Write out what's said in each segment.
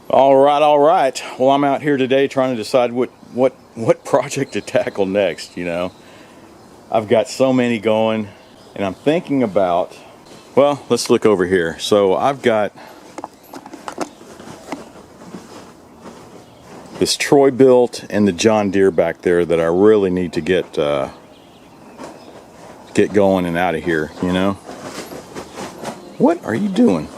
All right. Well, I'm out here today trying to decide what project to tackle next, you know. I've got so many going, and I'm thinking about, well, let's look over here. So I've got this Troy Bilt and the John Deere back there that I really need to get going and out of here, you know. What are you doing?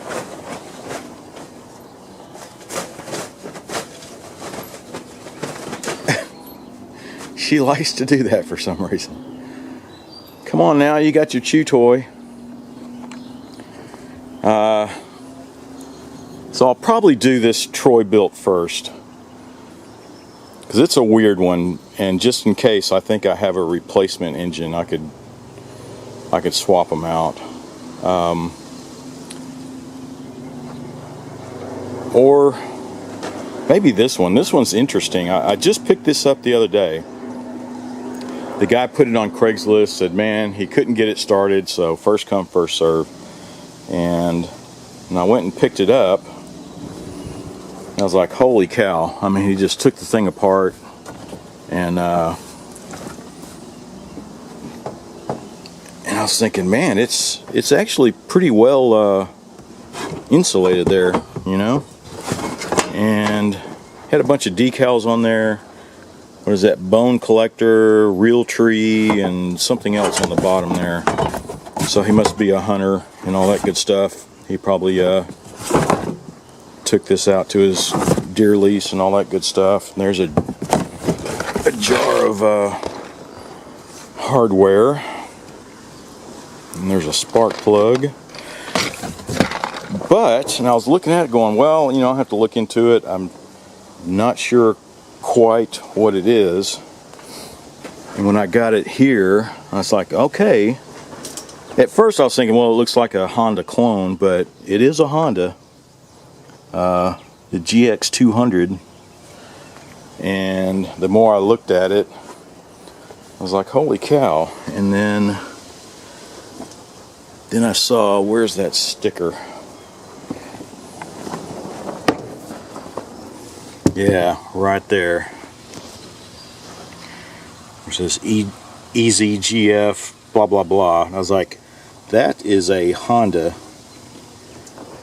She likes to do that for some reason. Come on now, you got your chew toy. So I'll probably do this Troy Bilt first, because it's a weird one, and just in case I think I have a replacement engine, I could swap them out. Or maybe this one. This one's interesting. I just picked this up the other day. The guy put it on Craigslist, said, man, he couldn't get it started, so first come, first serve. And I went and picked it up. I was like, holy cow. I mean, he just took the thing apart, and I was thinking, man, it's actually pretty well insulated there, you know? And had a bunch of decals on there. What is that? Bone collector, real tree, and something else on the bottom there. So he must be a hunter and all that good stuff. He probably took this out to his deer lease and all that good stuff. And there's a jar of hardware. And there's a spark plug. But, and I was looking at it going, well, you know, I have to look into it. I'm not sure quite what it is. And when I got it here, I was like, okay. At first I was thinking, well, it looks like a Honda clone, but it is a Honda, the GX200. And the more I looked at it, I was like, holy cow. And then I saw, where's that sticker? Yeah, right there. It says Easy GF blah blah blah. And I was like, that is a Honda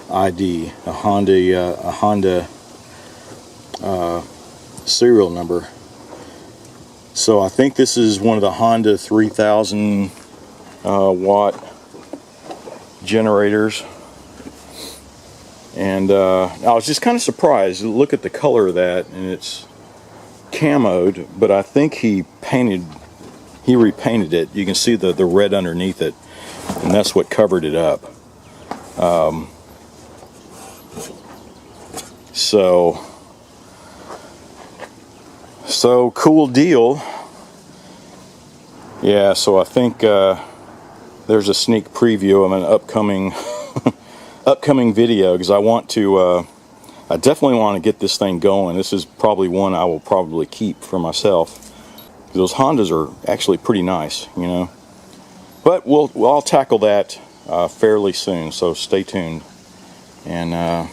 ID, a Honda serial number. So I think this is one of the Honda 3000 watt generators. And I was just kind of surprised. Look at the color of that, and it's camoed, but I think he repainted it. You can see the red underneath it, and that's what covered it up. So cool deal. Yeah, so I think there's a sneak preview of an upcoming video, because I want to I definitely want to get this thing going. This is probably one I will probably keep for myself. Those Hondas are actually pretty nice, you know. But I'll tackle that fairly soon, so stay tuned. And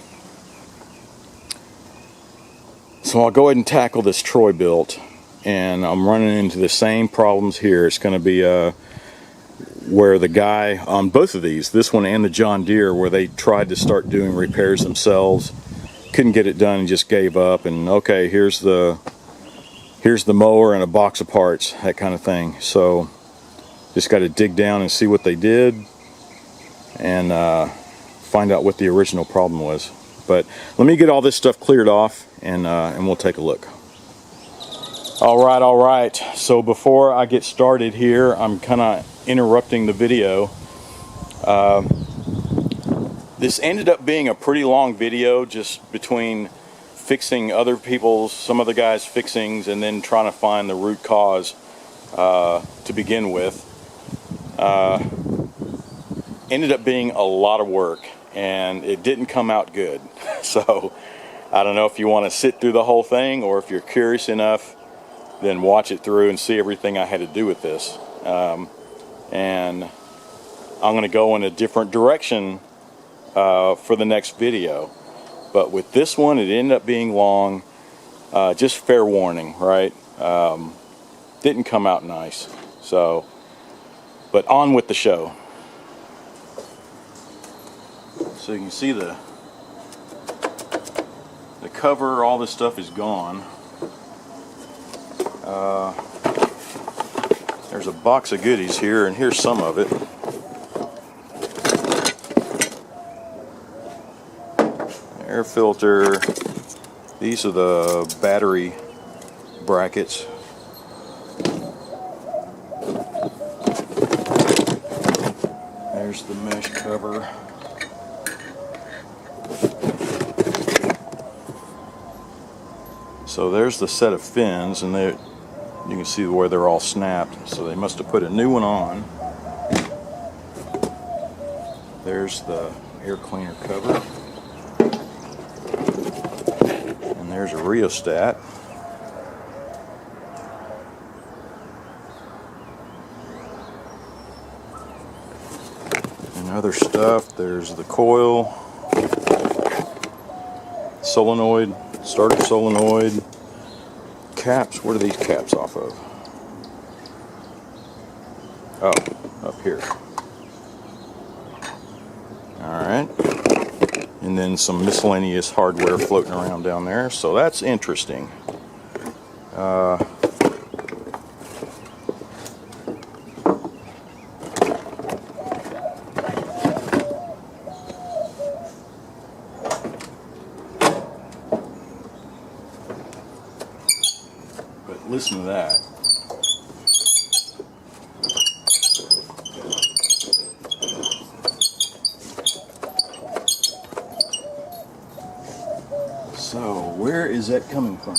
so I'll go ahead and tackle this Troy Bilt, and I'm running into the same problems here. It's going to be where the guy on both of these, this one and the John Deere, where they tried to start doing repairs themselves, couldn't get it done and just gave up, and okay, here's the mower and a box of parts, that kind of thing. So just got to dig down and see what they did, and find out what the original problem was. But let me get all this stuff cleared off, and we'll take a look. All right. So before I get started here, I'm kind of interrupting the video. This ended up being a pretty long video, just between fixing some other guys' fixings, and then trying to find the root cause to begin with. Ended up being a lot of work, and it didn't come out good. So I don't know if you want to sit through the whole thing, or if you're curious enough, then watch it through and see everything I had to do with this. And I'm going to go in a different direction for the next video. But with this one, it ended up being long. Just fair warning, right? Didn't come out nice. So, but on with the show. So you can see the cover, all this stuff is gone. There's a box of goodies here, and here's some of it. Air filter. These are the battery brackets. There's the mesh cover. So there's the set of fins, and you can see where they're all snapped. So they must have put a new one on. There's the air cleaner cover. And there's a rheostat. And other stuff, there's the coil, solenoid, starter solenoid, caps. What are these caps off of? Oh, up here. Alright. And then some miscellaneous hardware floating around down there. So that's interesting. But listen to that. So, where is that coming from?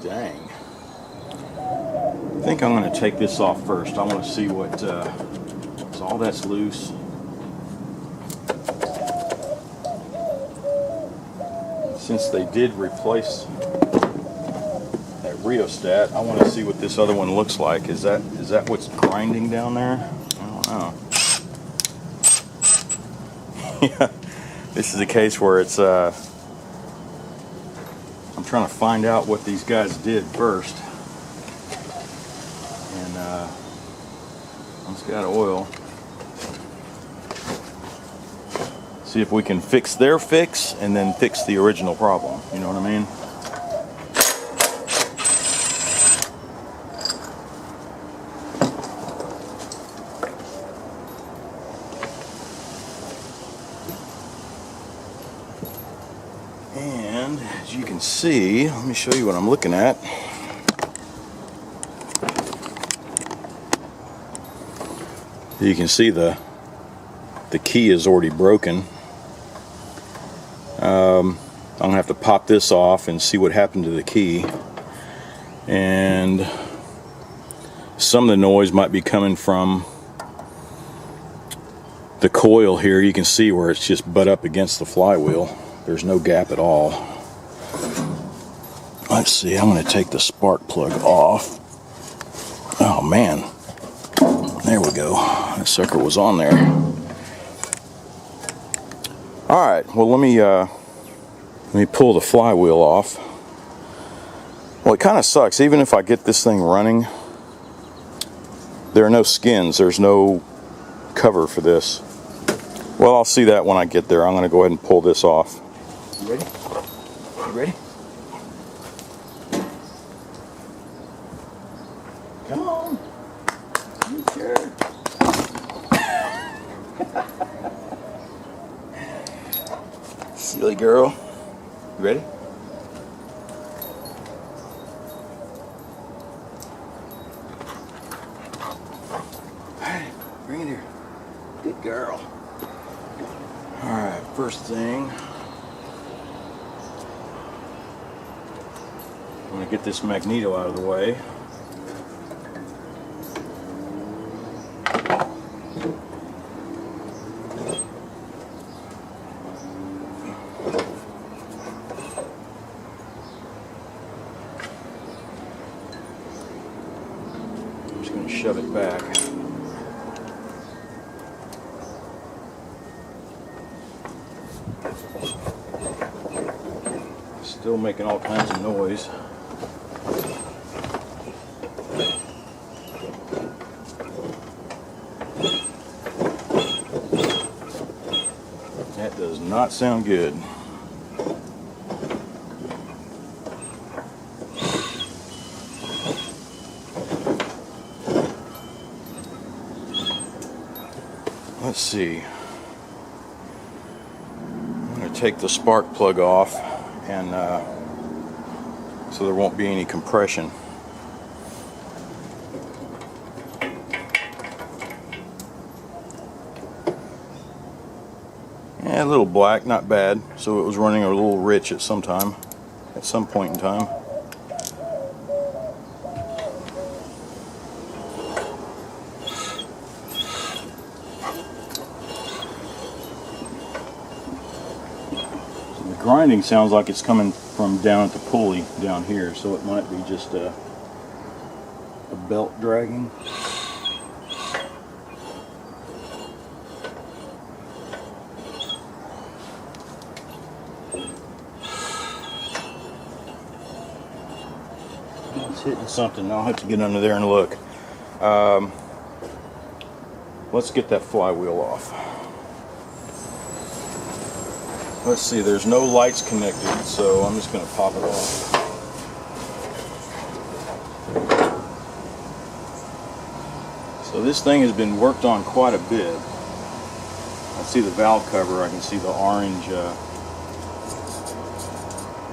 Dang. I think I'm going to take this off first. I want to see what, so all that's loose. Since they did replace that rheostat, I want to see what this other one looks like. Is that what's grinding down there? I don't know. Yeah, this is a case where it's I'm trying to find out what these guys did first, and it's got oil. See if we can fix their fix and then fix the original problem. You know what I mean? And as you can see, let me show you what I'm looking at. You can see the key is already broken. I'm gonna have to pop this off and see what happened to the key. And some of the noise might be coming from the coil here. You can see where it's just butt up against the flywheel. There's no gap at all. Let's see, I'm going to take the spark plug off. Oh man, there we go. That sucker was on there. Alright, well let me pull the flywheel off. Well, it kind of sucks. Even if I get this thing running, there are no skins. There's no cover for this. Well, I'll see that when I get there. I'm going to go ahead and pull this off. You ready? You ready? Come on. You sure? Silly girl. You ready? Alright, bring it here. Good girl. Alright, first thing, I'm going to get this magneto out of the way. I'm just going to shove it back. Still making all kinds of noise. That does not sound good. Let's see. I'm going to take the spark plug off, and so there won't be any compression. Yeah, a little black, not bad. So it was running a little rich at some point in time. Grinding sounds like it's coming from down at the pulley down here, so it might be just a belt dragging. It's hitting something. I'll have to get under there and look. Let's get that flywheel off. Let's see, there's no lights connected, so I'm just going to pop it off. So this thing has been worked on quite a bit. I see the valve cover, I can see the orange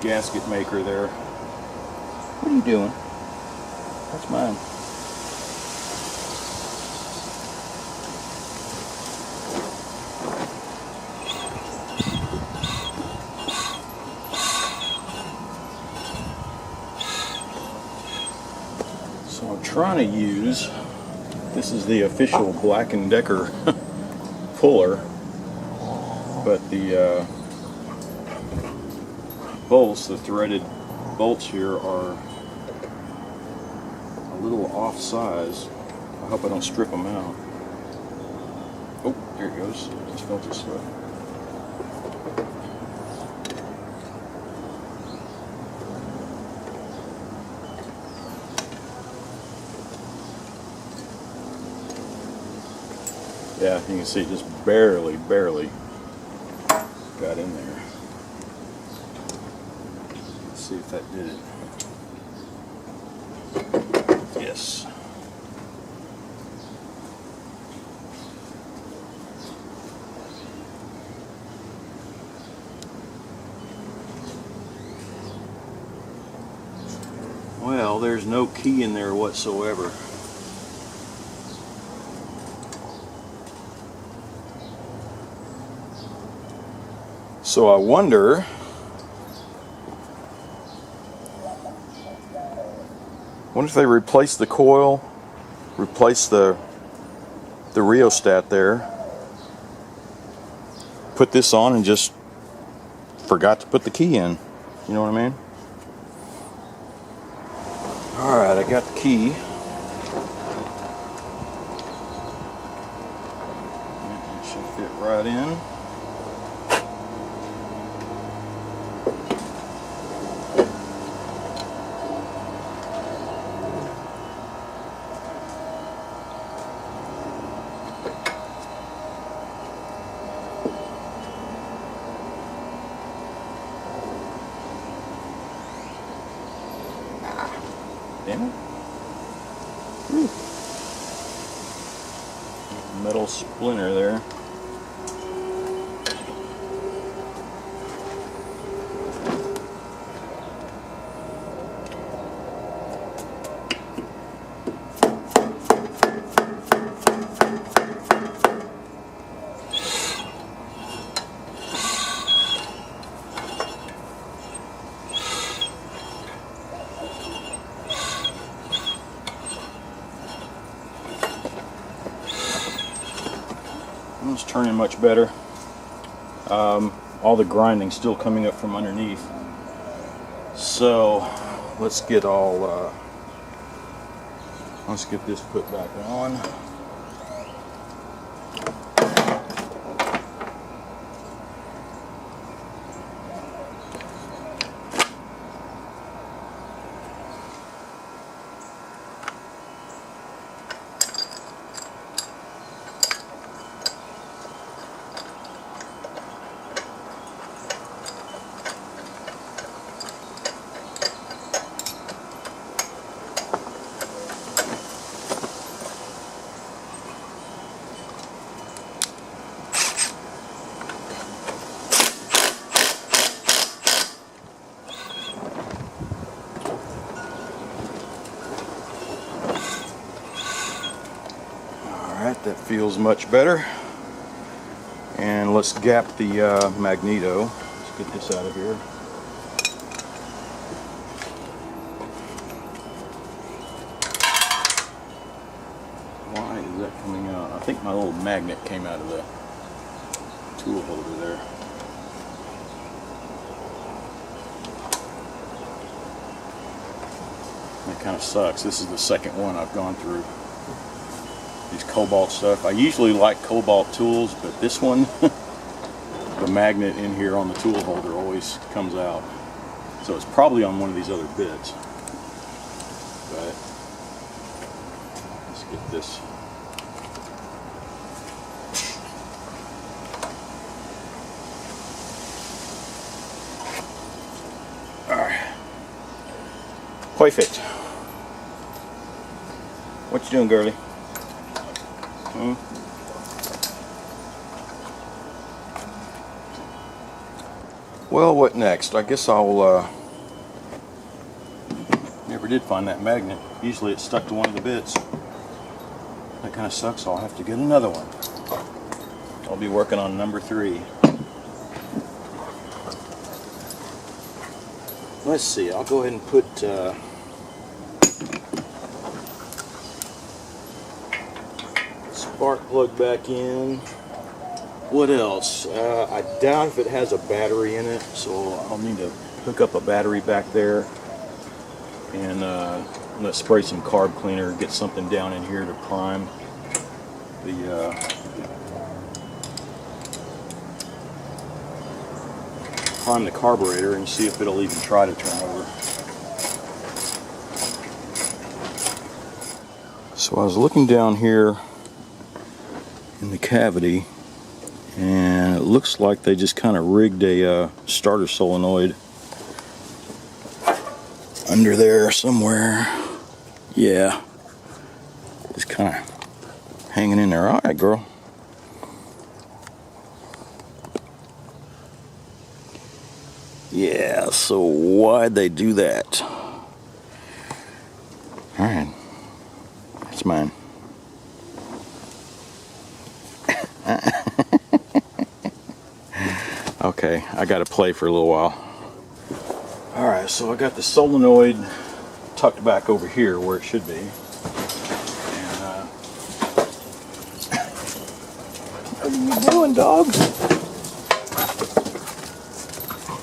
gasket maker there. What are you doing? That's mine. Trying to use, this is the official Black & Decker puller, but the bolts, the threaded bolts here are a little off size. I hope I don't strip them out. Oh, there it goes. Just felt it slip. Yeah, you can see just barely got in there. Let's see if that did it. Yes. Well, there's no key in there whatsoever. So I wonder if they replace the coil, replace the rheostat there, put this on and just forgot to put the key in. You know what I mean? Alright, I got the key. It should fit right in. Damn it. Metal splinter there. It's turning much better. All the grinding still coming up from underneath. So let's get this put back on. feels much better. And let's gap the magneto. Let's get this out of here. Why is that coming out? I think my little magnet came out of the tool holder there. That kind of sucks. This is the second one I've gone through. These cobalt stuff. I usually like cobalt tools, but this one, the magnet in here on the tool holder always comes out. So it's probably on one of these other bits. But let's get this. Alright. Perfect. What you doing, girlie? Well, what next? I guess I'll never did find that magnet. Usually it's stuck to one of the bits. That kind of sucks. I'll have to get another one. I'll be working on number 3. Let's see, I'll go ahead and put spark plug back in. What else? I doubt if it has a battery in it, so I'll need to hook up a battery back there. And I'm going to spray some carb cleaner, get something down in here to prime the carburetor and see if it'll even try to turn over. So I was looking down here in the cavity, and it looks like they just kind of rigged a starter solenoid under there somewhere. Yeah, just kind of hanging in there. All right, girl. Yeah, so why'd they do that? Alright, that's mine. Okay, I gotta play for a little while. Alright, so I got the solenoid tucked back over here where it should be. And, what are you doing, dog?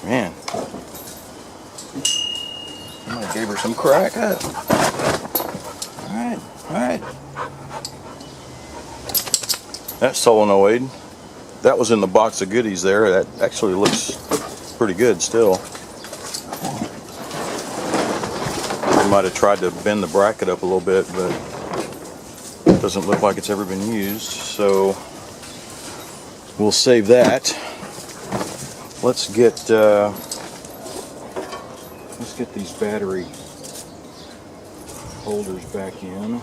Man, I gave her some crack up. Alright. That solenoid, that was in the box of goodies there. That actually looks pretty good still. I might have tried to bend the bracket up a little bit, but it doesn't look like it's ever been used. So we'll save that. Let's get these battery holders back in.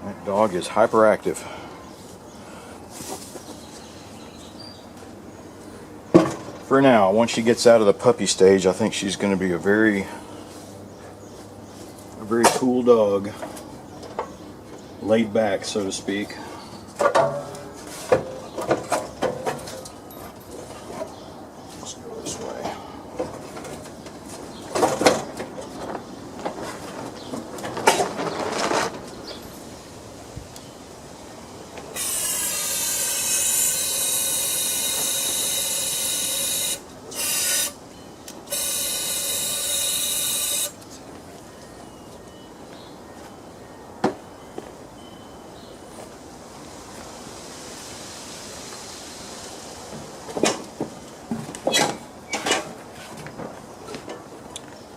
That dog is hyperactive. For now, once she gets out of the puppy stage, I think she's going to be a very cool dog, laid back, so to speak.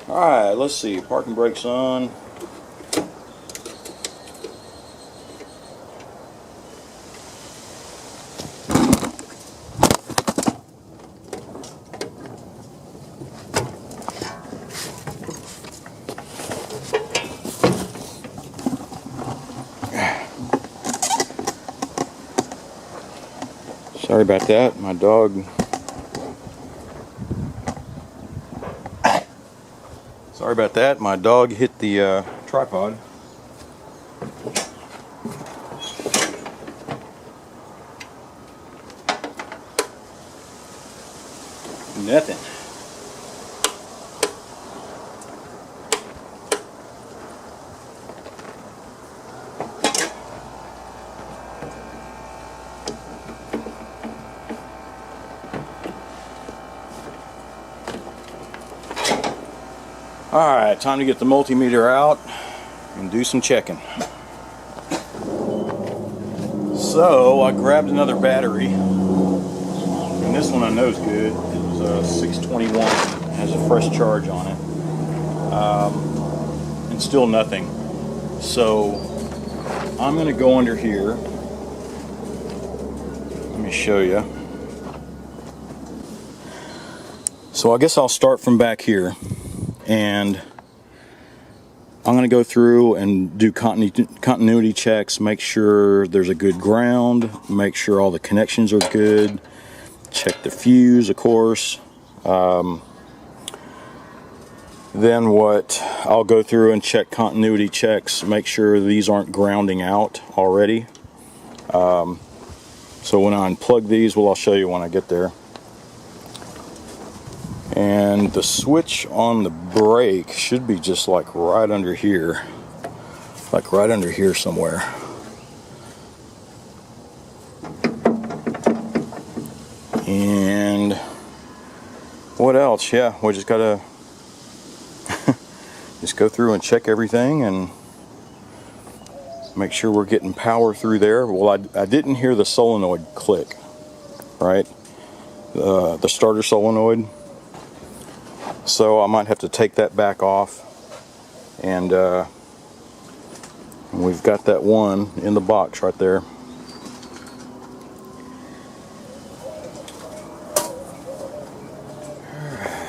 Alright, let's see. Parking brakes on. Sorry about that. My dog. Sorry about that. My dog hit the tripod. Nothing. Alright, time to get the multimeter out and do some checking. So I grabbed another battery, and this one I know is good. It was a 621, it has a fresh charge on it, and still nothing. So I'm going to go under here. Let me show you. So I guess I'll start from back here. And I'm going to go through and do continuity checks, make sure there's a good ground, make sure all the connections are good, check the fuse, of course. Then I'll go through and check continuity checks, make sure these aren't grounding out already. So when I unplug these, well, I'll show you when I get there. And the switch on the brake should be just like right under here. Like right under here somewhere. And what else? Yeah, we just gotta just go through and check everything and make sure we're getting power through there. Well, I didn't hear the solenoid click, right? The starter solenoid. So I might have to take that back off, and we've got that one in the box right there. Alright.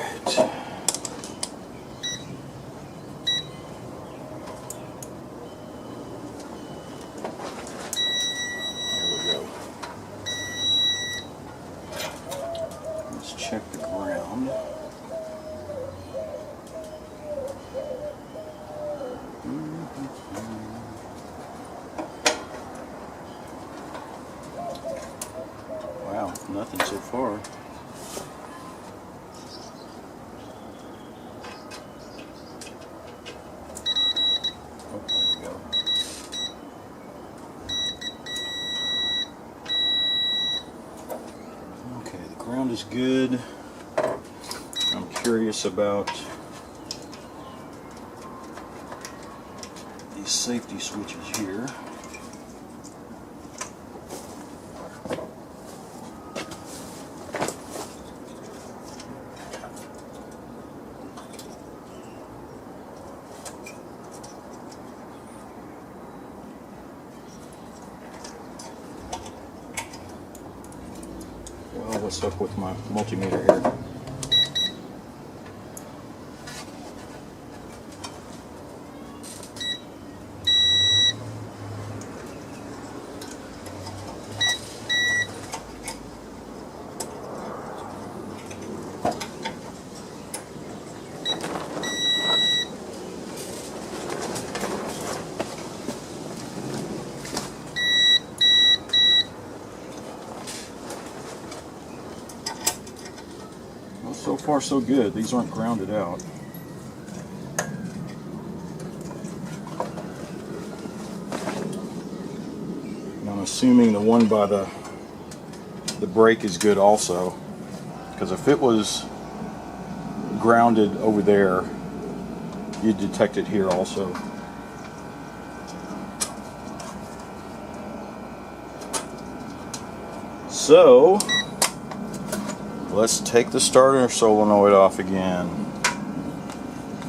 There we go. Let's check the ground. Wow, nothing so far. Oh, there we go. Okay, the ground is good. I'm curious about these safety switches here. Well, what's up with my multimeter here? So far so good. These aren't grounded out. And I'm assuming the one by the brake is good also, because if it was grounded over there, you'd detect it here also. So let's take the starter solenoid off again.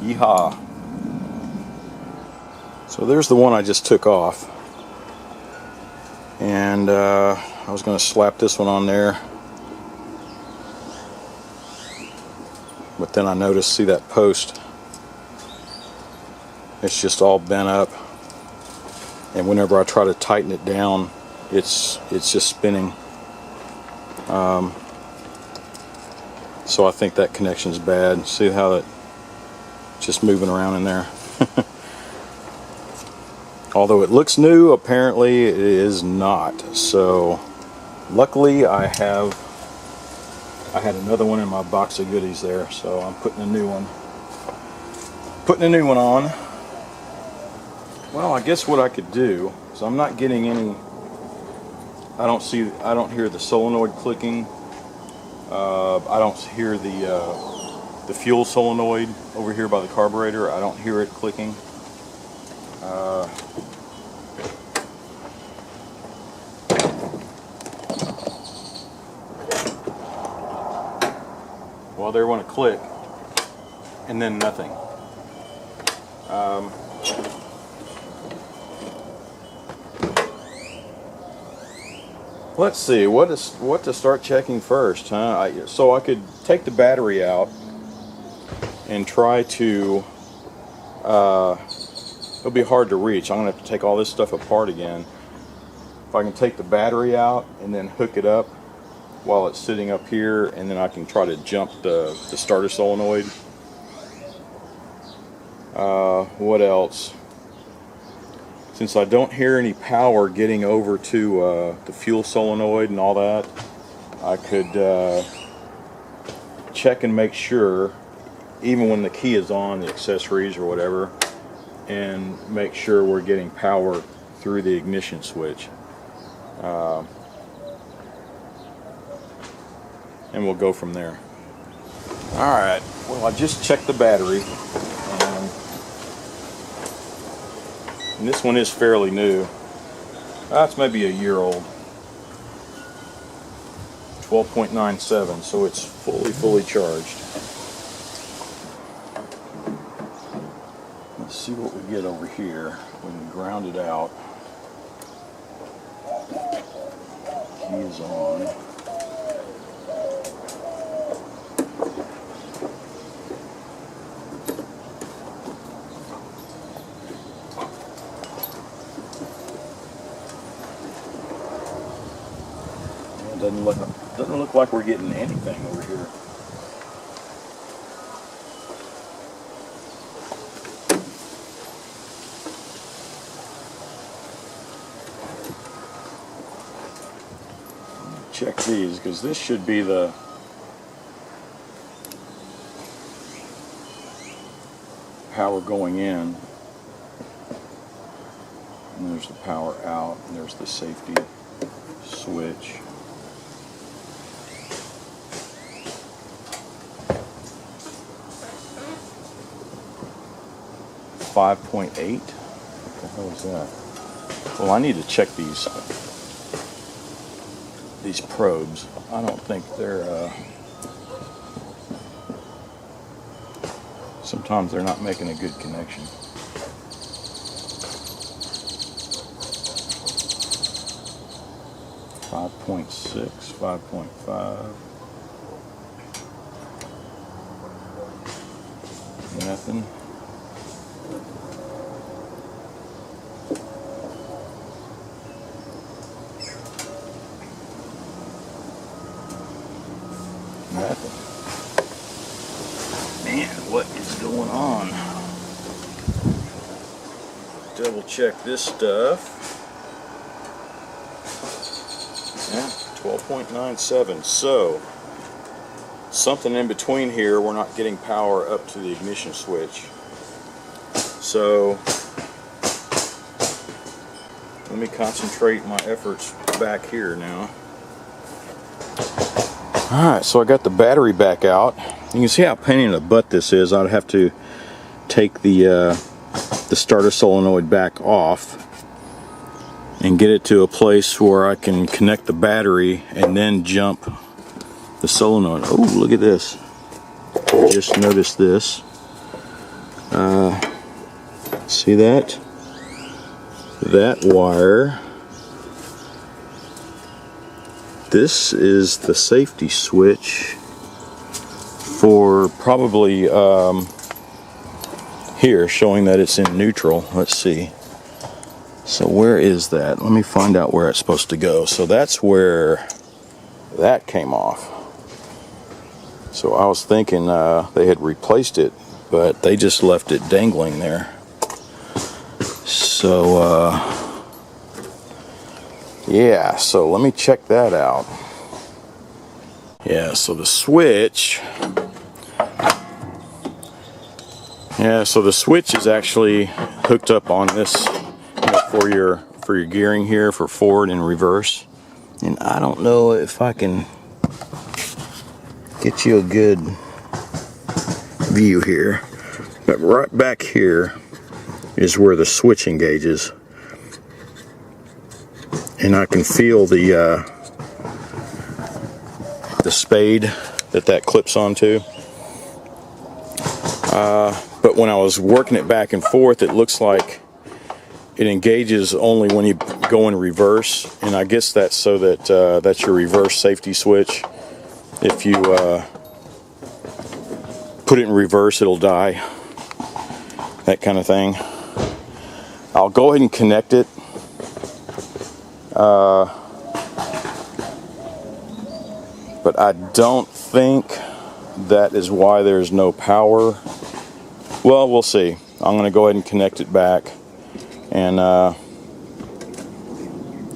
Yeehaw. So there's the one I just took off. And I was going to slap this one on there. But then I noticed, see that post? It's just all bent up. And whenever I try to tighten it down, it's just spinning. So I think that connection's bad. See how it's just moving around in there? Although it looks new, apparently it is not. So luckily I have I had another one in my box of goodies there, so I'm putting a new one on. Well, I guess what I could do is, I'm not getting any, I don't hear the solenoid clicking. I don't hear the fuel solenoid over here by the carburetor. I don't hear it clicking. Well, they want to click, and then nothing. Let's see, what to start checking first, huh? So I could take the battery out and try to, it'll be hard to reach. I'm going to have to take all this stuff apart again. If I can take the battery out and then hook it up while it's sitting up here, and then I can try to jump the starter solenoid. What else? Since I don't hear any power getting over to the fuel solenoid and all that, I could check and make sure, even when the key is on, the accessories or whatever, and make sure we're getting power through the ignition switch. And we'll go from there. Alright, well, I just checked the battery. And this one is fairly new. That's maybe a year old. 12.97, so it's fully charged. Let's see what we get over here when we ground it out. Key is on. Doesn't look like we're getting anything over here. Check these, because this should be the power going in. And there's the power out, and there's the safety switch. 5.8. What the hell is that? Well, I need to check these probes. I don't think they're sometimes they're not making a good connection. .6, 5.5. Nothing. Nothing. Man, what is going on? Double check this stuff. Yeah, 12.97. So, something in between here, we're not getting power up to the ignition switch. So, let me concentrate my efforts back here now. Alright, so I got the battery back out. You can see how pain in the butt this is. I'd have to take the starter solenoid back off and get it to a place where I can connect the battery and then jump the solenoid. Oh, look at this. I just noticed this. See that? That wire. This is the safety switch for probably here, showing that it's in neutral. Let's see. So where is that? Let me find out where it's supposed to go. So that's where that came off. So I was thinking they had replaced it, but they just left it dangling there. So yeah, so let me check that out. Yeah, so the switch. Yeah, so the switch is actually hooked up on this, you know, for your gearing here for forward and reverse. And I don't know if I can get you a good view here, but right back here is where the switch engages, and I can feel the spade that clips onto. But when I was working it back and forth, it looks like it engages only when you go in reverse, and I guess that's so that that's your reverse safety switch. If you put it in reverse, it'll die. That kind of thing. I'll go ahead and connect it. But I don't think that is why there's no power. Well, we'll see. I'm going to go ahead and connect it back, and I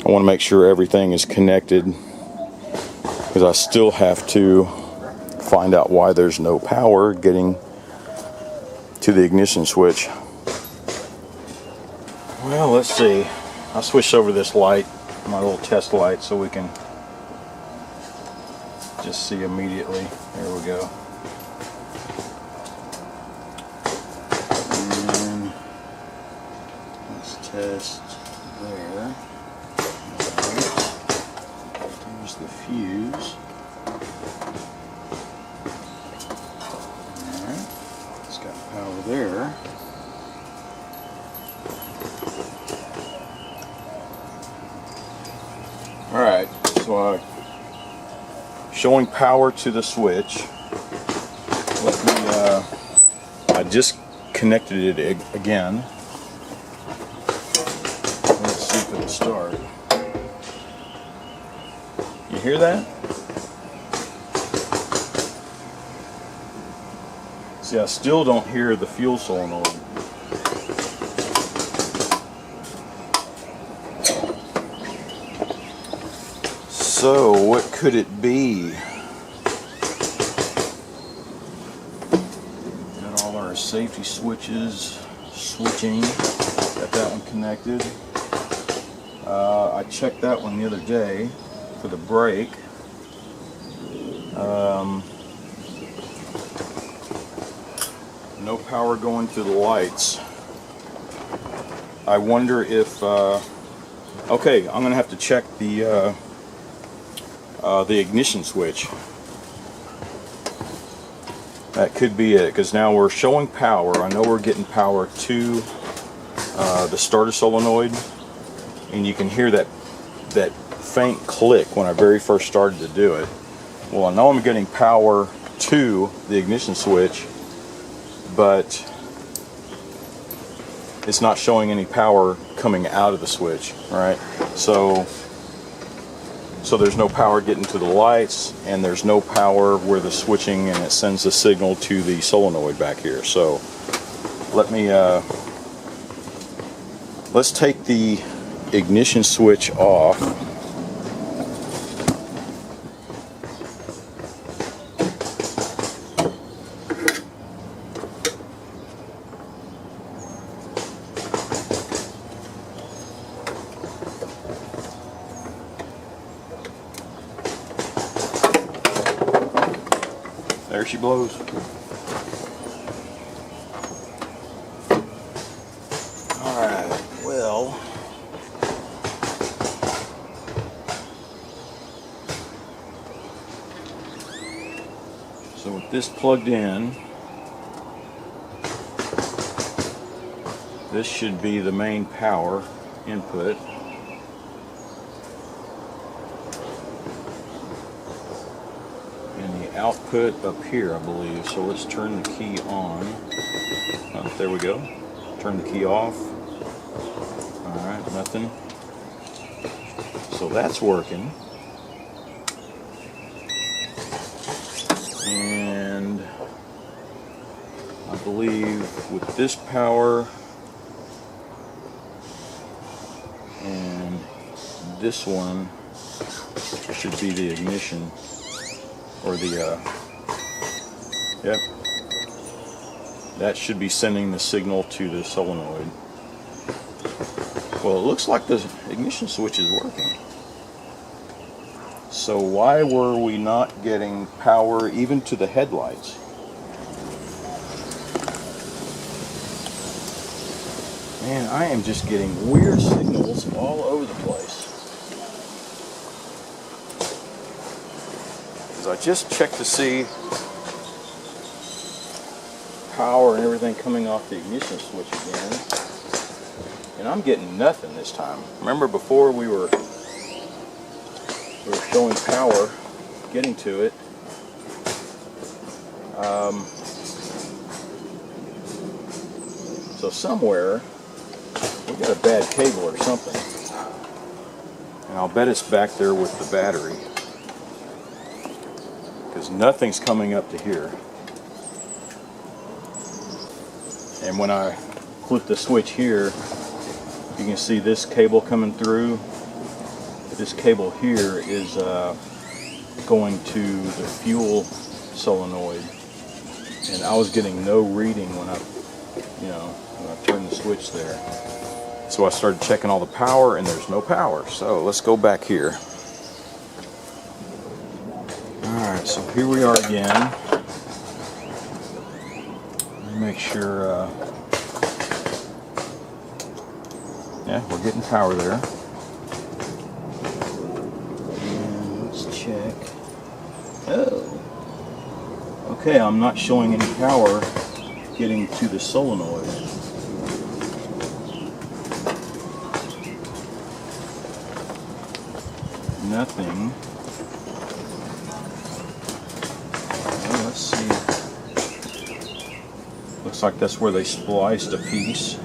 want to make sure everything is connected, because I still have to find out why there's no power getting to the ignition switch. Well, let's see. I'll switch over this light, my little test light, so we can just see immediately. There we go. And let's test there. Alright. There's the fuse. Alright. It's got power there. Alright, so showing power to the switch. Let me, I just connected it again. Let's see if it'll start. You hear that? See, I still don't hear the fuel solenoid. So, what could it be? Got all our safety switches switching. Got that one connected. I checked that one the other day for the brake. No power going to the lights. I wonder if... okay, I'm going to have to check the ignition switch. That could be it, because now we're showing power. I know we're getting power to the starter solenoid, and you can hear that faint click when I very first started to do it. Well, I know I'm getting power to the ignition switch, but it's not showing any power coming out of the switch, right? So there's no power getting to the lights, and there's no power where the switching, and it sends the signal to the solenoid back here. So let me let's take the ignition switch off. There she blows. Alright, well, so with this plugged in, this should be the main power input. Output up here, I believe. So let's turn the key on. Oh, there we go. Turn the key off. Alright, nothing. So that's working. And I believe with this power and this one should be the ignition. or the, yep, that should be sending the signal to the solenoid. Well, it looks like the ignition switch is working. So why were we not getting power even to the headlights? Man, I am just getting weird signals all over the place. Because I just checked to see power and everything coming off the ignition switch again. And I'm getting nothing this time. Remember before we were showing power, getting to it. So somewhere we got a bad cable or something. And I'll bet it's back there with the battery. Because nothing's coming up to here. And when I flip the switch here, you can see this cable coming through. This cable here is going to the fuel solenoid, and I was getting no reading when I turned the switch there. So I started checking all the power, and there's no power. So let's go back here. All right, so here we are again. Let me make sure. Yeah, we're getting power there. Check. Oh. Okay, I'm not showing any power getting to the solenoid. Nothing. Well, let's see. Looks like that's where they spliced a piece.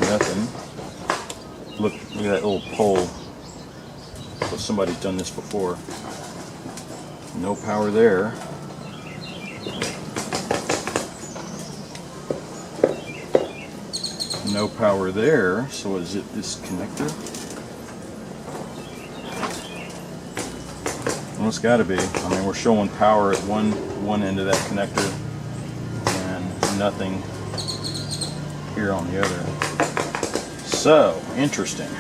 Nothing. Look at that little pole. So somebody's done this before. No power there. No power there. So is it this connector? Well, it's got to be. I mean, we're showing power at one end of that connector and nothing here on the other. So interesting.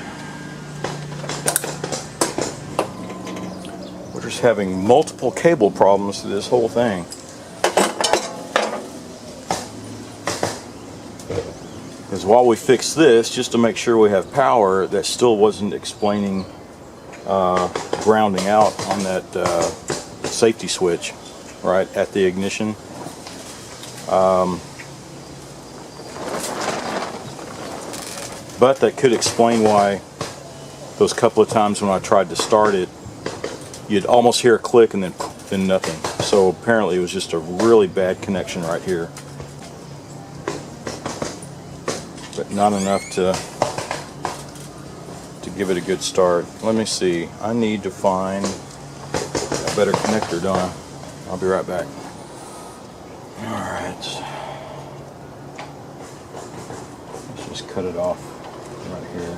Just having multiple cable problems to this whole thing. Because while we fix this, just to make sure we have power, that still wasn't explaining grounding out on that safety switch right at the ignition. But that could explain why those couple of times when I tried to start it, you'd almost hear a click and then nothing. So apparently it was just a really bad connection right here. But not enough to give it a good start. Let me see. I need to find a better connector, don't I? I'll be right back. Alright. Let's just cut it off right here.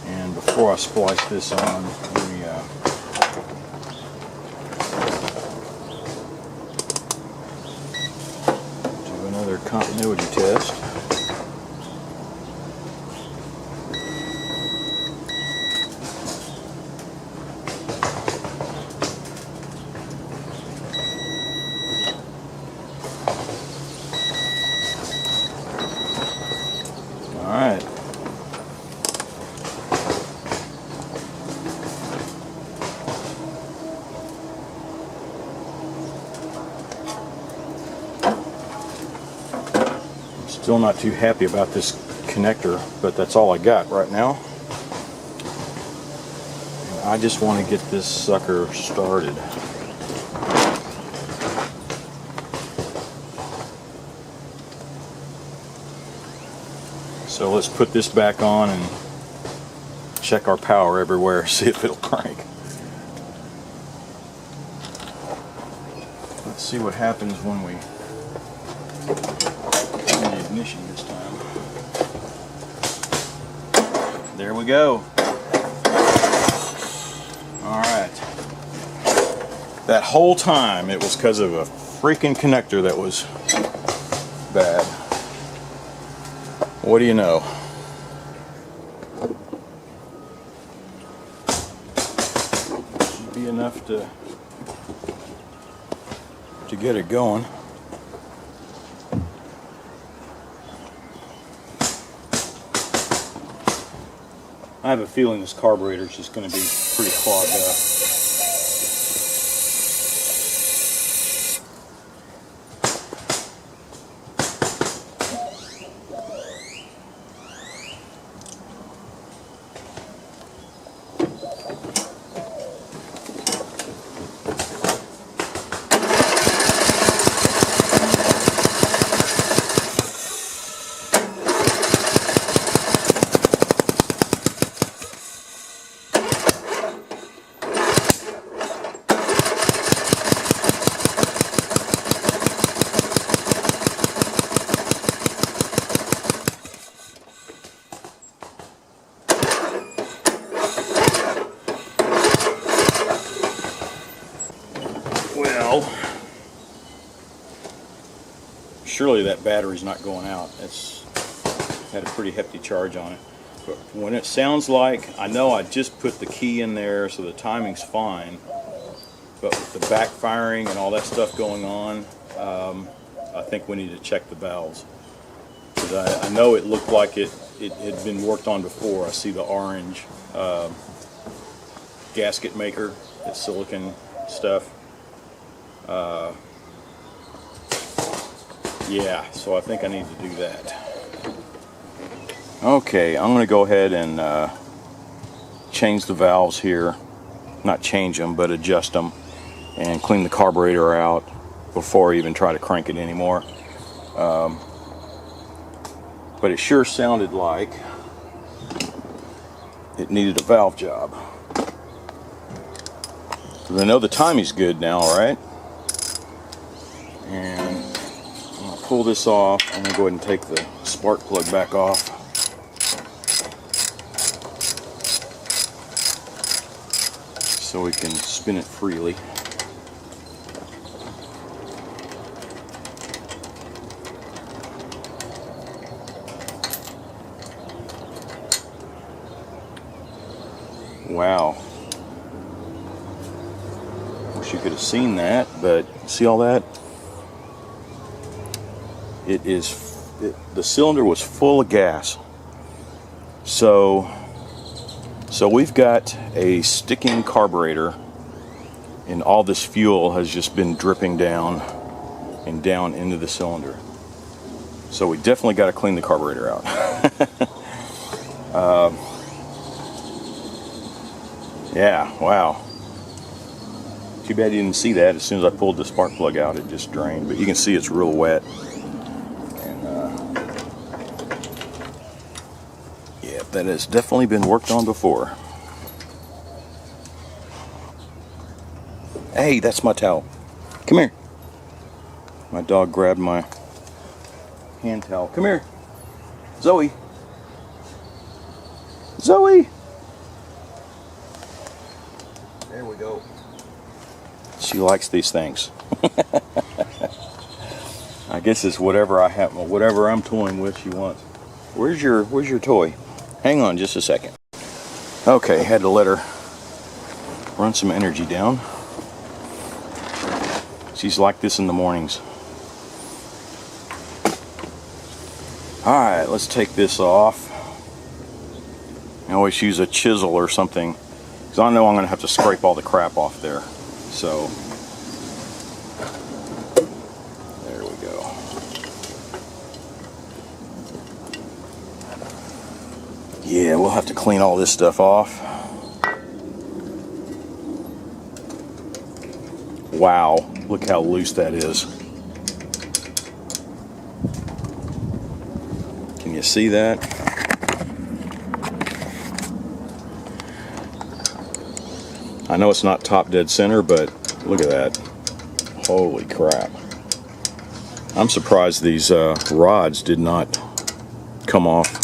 And before I splice this on, let me do another continuity test. All right. Still not too happy about this connector, but that's all I got right now. And I just want to get this sucker started. So let's put this back on and check our power everywhere, see if it'll crank. Let's see what happens when we turn the ignition this time. There we go. Alright. That whole time it was because of a freaking connector that was bad. What do you know? Should be enough to get it going. I have a feeling this carburetor is just going to be pretty clogged up. Surely that battery's not going out. It's had a pretty hefty charge on it. But when it sounds like, I know I just put the key in there so the timing's fine, but with the backfiring and all that stuff going on, I think we need to check the valves. Because I know it looked like it had been worked on before. I see the orange gasket maker, that silicon stuff. Yeah, so I think I need to do that. Okay, I'm going to go ahead and change the valves here. Not change them, but adjust them and clean the carburetor out before I even try to crank it anymore. But it sure sounded like it needed a valve job. So I know the timing's good now, right? And pull this off. I'm going to go ahead and take the spark plug back off. So we can spin it freely. Wow. Wish you could have seen that, but see all that? The cylinder was full of gas. So we've got a sticking carburetor, and all this fuel has just been dripping down and down into the cylinder. So we definitely got to clean the carburetor out. Yeah, wow. Too bad you didn't see that. As soon as I pulled the spark plug out, it just drained. But you can see it's real wet. That has definitely been worked on before. Hey, that's my towel. Come here. My dog grabbed my hand towel. Come here. Zoe. Zoe. There we go. She likes these things. I guess it's whatever I have, whatever I'm toying with, she wants. Where's your toy? Hang on just a second. Okay, had to let her run some energy down. She's like this in the mornings. Alright, let's take this off. I always use a chisel or something, because I know I'm going to have to scrape all the crap off there. So, there we go. Yeah, we'll have to clean all this stuff off. Wow, look how loose that is. Can you see that? I know it's not top dead center, but look at that. Holy crap. I'm surprised these rods did not come off.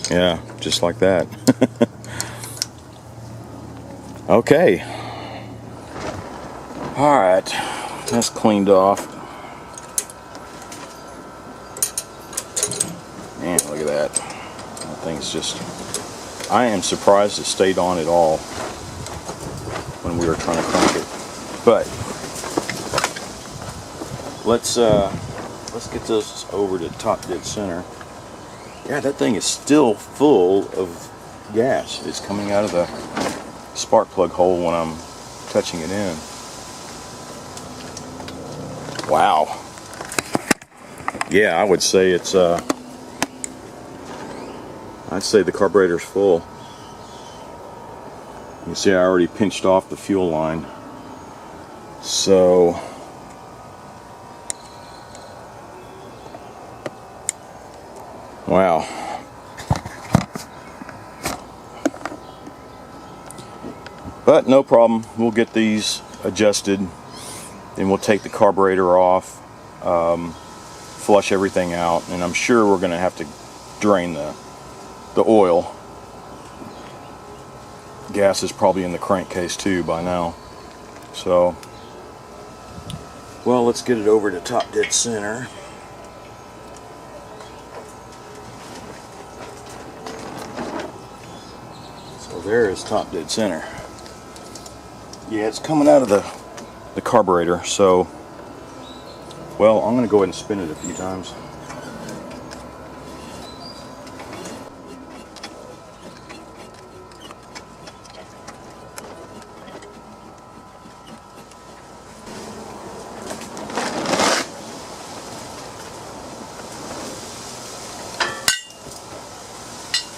Yeah, just like that. Okay. Alright, that's cleaned off. Man, look at that. That thing's just... I am surprised it stayed on at all when we were trying to crank it. But let's get this over to top dead center. Yeah, that thing is still full of gas. It's coming out of the spark plug hole when I'm touching it in. Wow. Yeah, I would say it's I'd say the carburetor's full. You can see I already pinched off the fuel line. So wow. But no problem. We'll get these adjusted. Then we'll take the carburetor off, flush everything out, and I'm sure we're going to have to drain the oil. Gas is probably in the crankcase too by now. So, well, let's get it over to top dead center. So there is top dead center. Yeah, it's coming out of the carburetor, so, well, I'm going to go ahead and spin it a few times.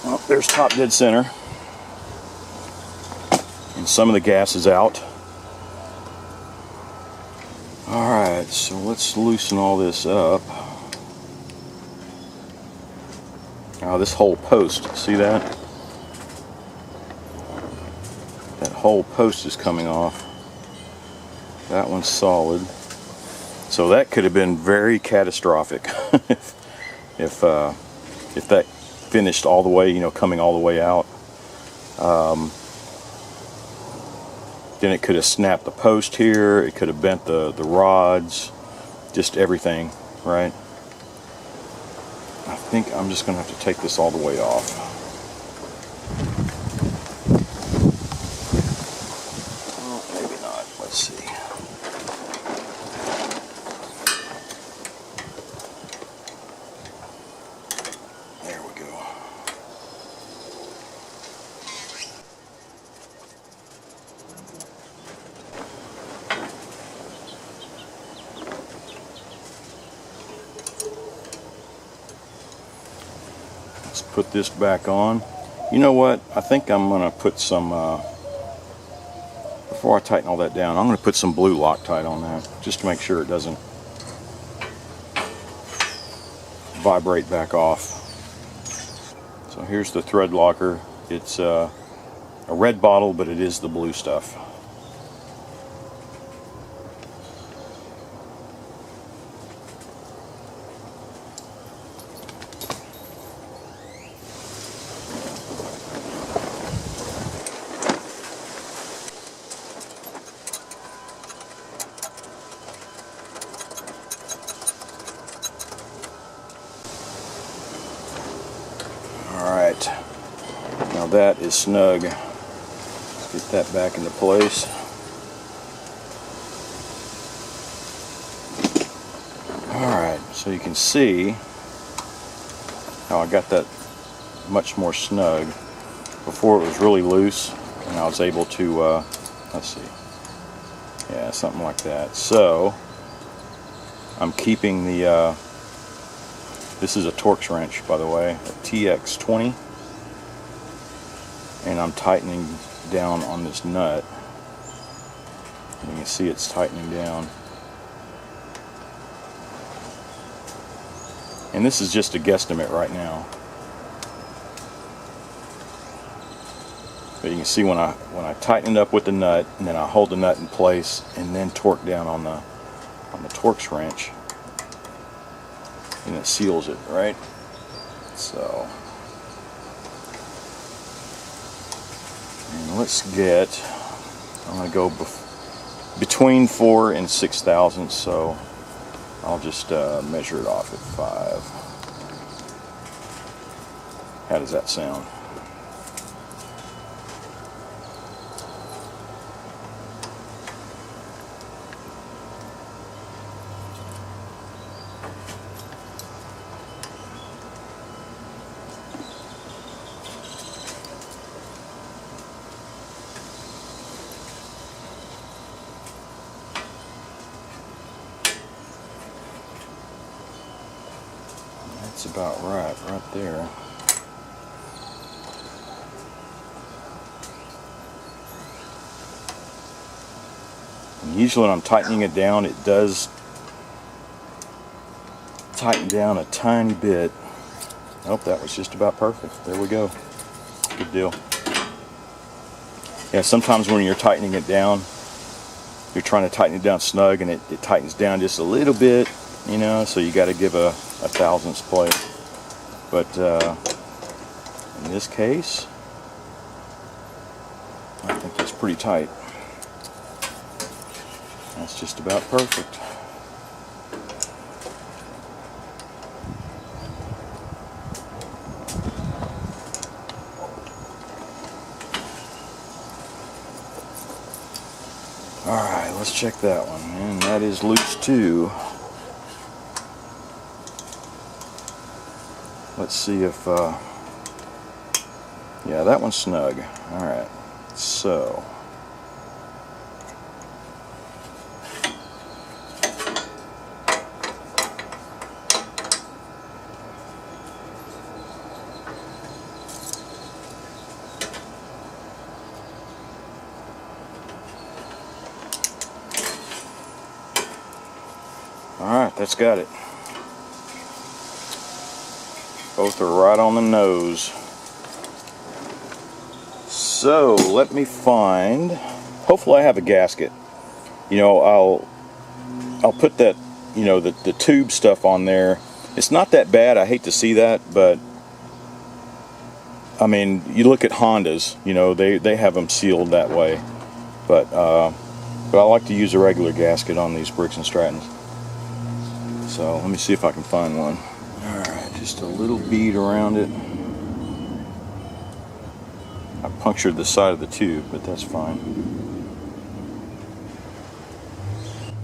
Well, there's top dead center, and some of the gas is out. Alright, so let's loosen all this up. Now this whole post, see that? That whole post is coming off. That one's solid. So that could have been very catastrophic if that finished all the way, you know, coming all the way out. Then it could have snapped the post here, it could have bent the rods, just everything, right? I think I'm just going to have to take this all the way off. Well, maybe not. Let's see. There we go. Put this back on. You know what? I think I'm going to put some, before I tighten all that down, I'm going to put some blue Loctite on that, just to make sure it doesn't vibrate back off. So here's the thread locker. It's a red bottle, but it is the blue stuff. Alright, now that is snug. Let's get that back into place. Alright, so you can see how I got that much more snug. Before it was really loose, and I was able to, let's see, yeah, something like that. So, I'm keeping the, this is a Torx wrench, by the way, a TX20, and I'm tightening down on this nut. You can see it's tightening down. And this is just a guesstimate right now. But you can see when I tighten it up with the nut, and then I hold the nut in place, and then torque down on the Torx wrench, and it seals it, right? So And let's get, I'm going to go between 4 and 6 thousandths, so I'll just measure it off at 5. How does that sound? That's about right there. And usually when I'm tightening it down, it does tighten down a tiny bit. Oh, that was just about perfect. There we go. Good deal. Yeah, sometimes when you're tightening it down, you're trying to tighten it down snug, and it tightens down just a little bit, you know, so you got to give a thousandths play. But in this case, I think it's pretty tight. That's just about perfect. Alright, let's check that one. And that is loose too. Let's see if, yeah, that one's snug. Alright, so. Alright, that's got it. Both are right on the nose. So let me find, hopefully I have a gasket. You know, I'll put that, you know, the tube stuff on there. It's not that bad. I hate to see that, but I mean, you look at Hondas, you know, they have them sealed that way. But I like to use a regular gasket on these Briggs & Strattons. So let me see if I can find one. Alright, just a little bead around it. I punctured the side of the tube, but that's fine.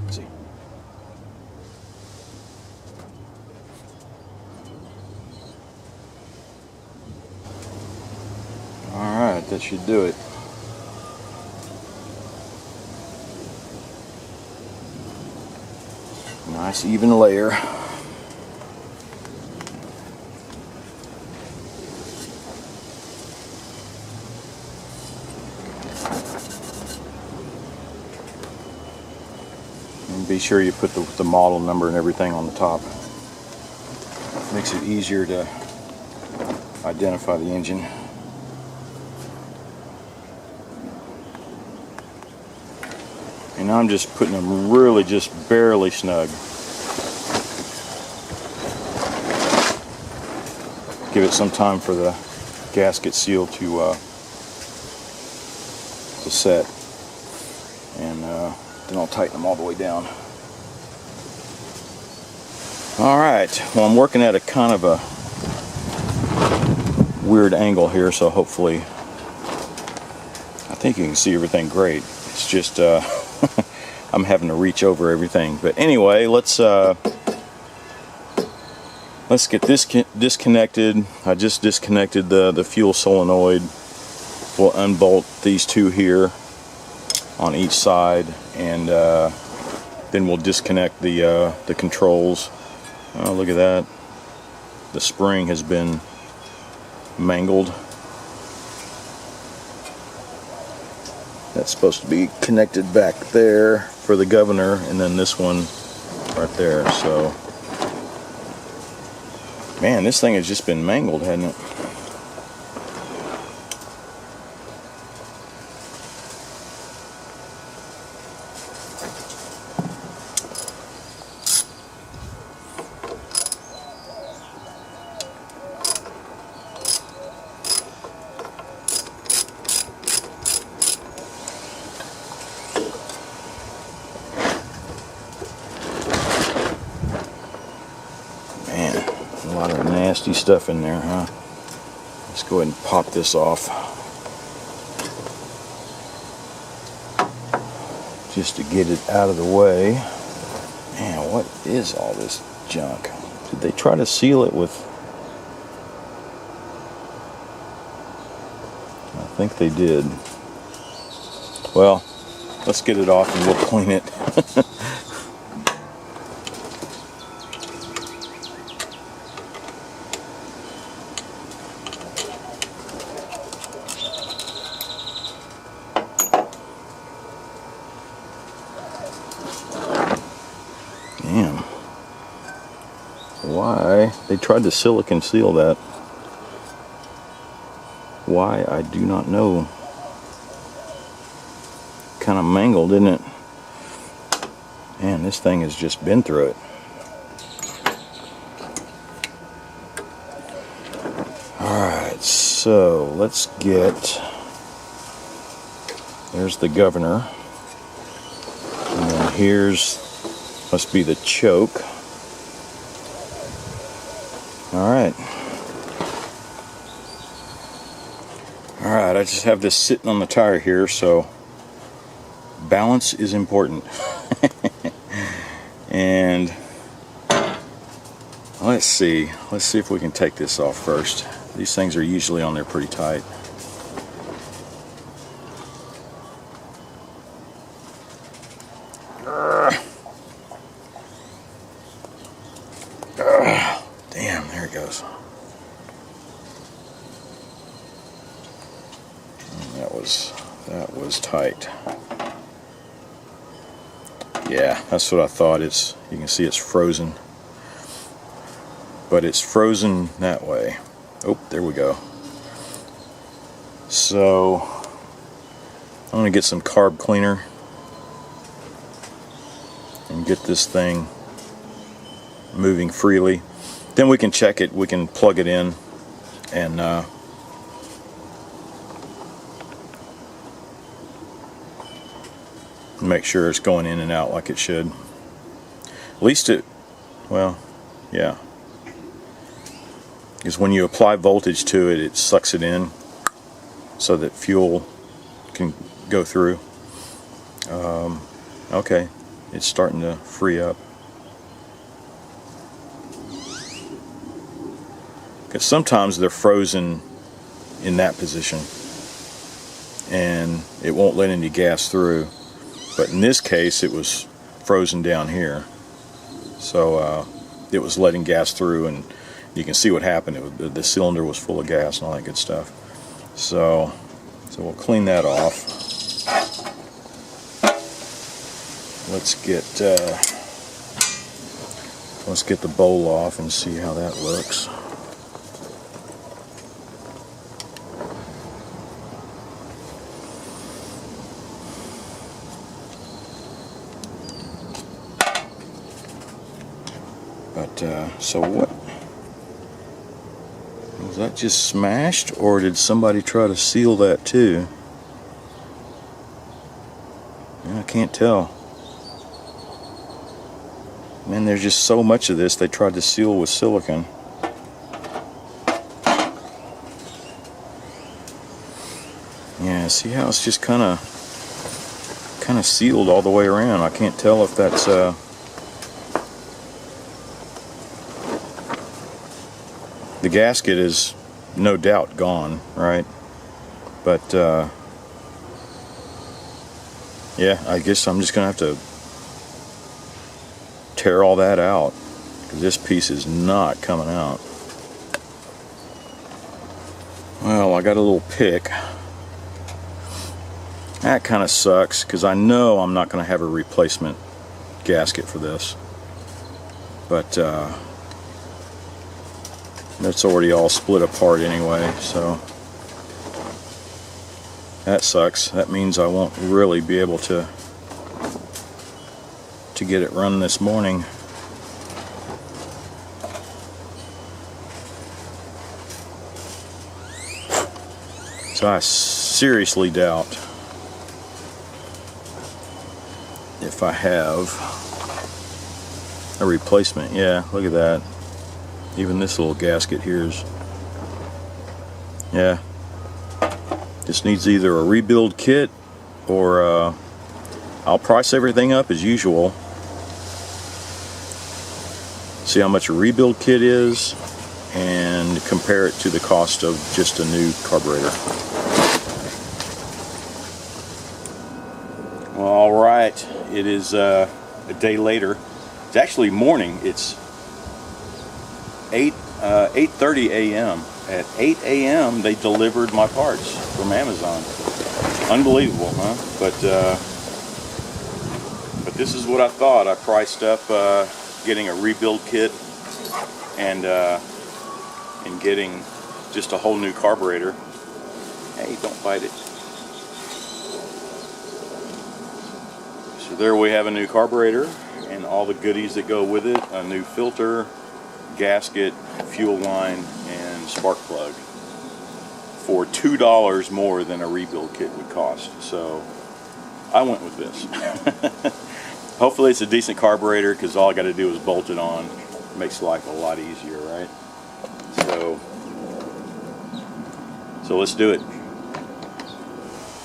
Let's see. Alright, that should do it. Nice even layer. And be sure you put the model number and everything on the top. Makes it easier to identify the engine. And I'm just putting them really just barely snug. Give it some time for the gasket seal to set, and then I'll tighten them all the way down. Alright, well, I'm working at a kind of a weird angle here, so hopefully I think you can see everything great. It's just I'm having to reach over everything. But anyway, let's get this disconnected. I just disconnected the fuel solenoid. We'll unbolt these two here on each side, and then we'll disconnect the controls. Oh, look at that. The spring has been mangled. That's supposed to be connected back there for the governor, and then this one right there. So, man, this thing has just been mangled, hasn't it? That nasty stuff in there, huh? Let's go ahead and pop this off. Just to get it out of the way. Man, what is all this junk? Did they try to seal it with... I think they did. Well, let's get it off and we'll clean it. Damn. Why? They tried to silicone seal that. Why? I do not know. Kind of mangled, isn't it? Man, this thing has just been through it. Alright, so let's get... There's the governor. And then here's... Must be the choke. Alright. Alright, I just have this sitting on the tire here, so balance is important. And let's see if we can take this off first. These things are usually on there pretty tight. Damn, there it goes. That was tight. Yeah, that's what I thought. You can see it's frozen. But it's frozen that way. Oh, there we go. So I'm going to get some carb cleaner and get this thing moving freely. Then we can check it, we can plug it in and make sure it's going in and out like it should. At least well, yeah. Because when you apply voltage to it, it sucks it in so that fuel can go through. Okay, it's starting to free up. Because sometimes they're frozen in that position and it won't let any gas through. But in this case, it was frozen down here. So it was letting gas through, and you can see what happened. The cylinder was full of gas and all that good stuff. So we'll clean that off. Let's get the bowl off and see how that looks. So what? Was that just smashed, or did somebody try to seal that too? I can't tell. Man, there's just so much of this they tried to seal with silicone. Yeah, see how it's just kind of sealed all the way around. I can't tell if that's the gasket is no doubt gone, right? But yeah, I guess I'm just gonna have to tear all that out, because this piece is not coming out. Well, I got a little pick. That kind of sucks, because I know I'm not going to have a replacement gasket for this. But that's already all split apart anyway, so that sucks. That means I won't really be able to get it run this morning. So I seriously doubt if I have a replacement. Yeah, look at that. Even this little gasket here is, yeah, this needs either a rebuild kit or I'll price everything up as usual. See how much a rebuild kit is and compare it to the cost of just a new carburetor. Well, all right, it is a day later. It's actually morning. It's 8:30 a.m. At 8 a.m. they delivered my parts from Amazon. Unbelievable, huh? But this is what I thought. I priced up getting a rebuild kit and getting just a whole new carburetor. Hey, don't bite it. So there we have a new carburetor and all the goodies that go with it. A new filter, gasket, fuel line, and spark plug for $2 more than a rebuild kit would cost. So I went with this. Hopefully it's a decent carburetor, because all I got to do is bolt it on. It makes life a lot easier, right? So let's do it.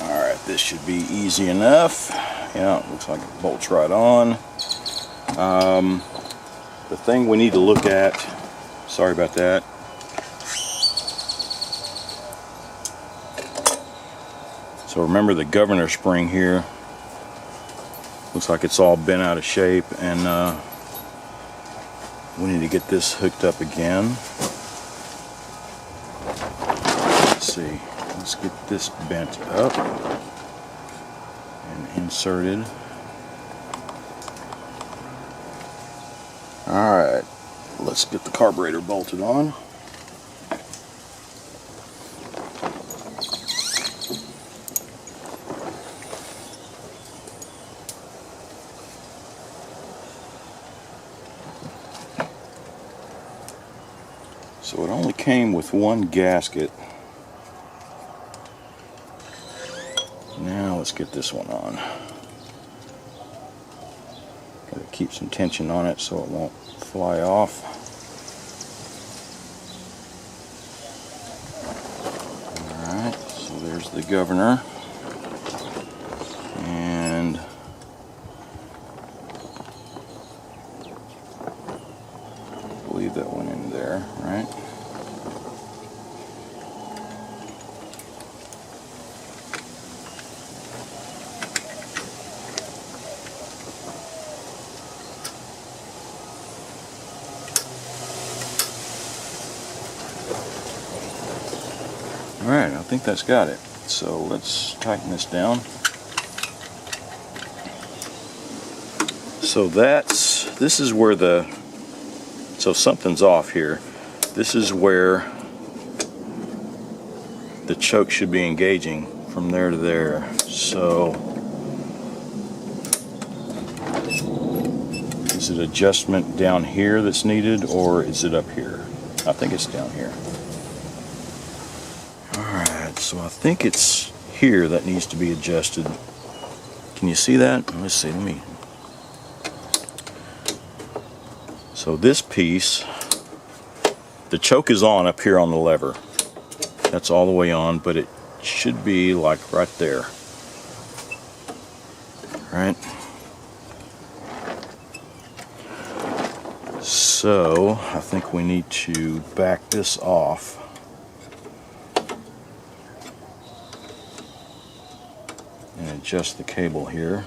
Alright, this should be easy enough. Yeah, it looks like it bolts right on. The thing we need to look at, sorry about that, so remember the governor spring here, looks like it's all bent out of shape, and we need to get this hooked up again. Let's see, let's get this bent up and inserted. Alright, let's get the carburetor bolted on. So it only came with one gasket. Now let's get this one on. Gotta keep some tension on it so it won't fly off. Alright, so there's the governor. And I believe that went in there, right? Alright, I think that's got it. So let's tighten this down. So this is where so something's off here. This is where the choke should be engaging, from there to there. So is it adjustment down here that's needed, or is it up here? I think it's down here. Alright, so I think it's here that needs to be adjusted. Can you see that? Let's see, let me. So this piece, the choke is on up here on the lever. That's all the way on, but it should be like right there. Right? So I think we need to back this off. And adjust the cable here.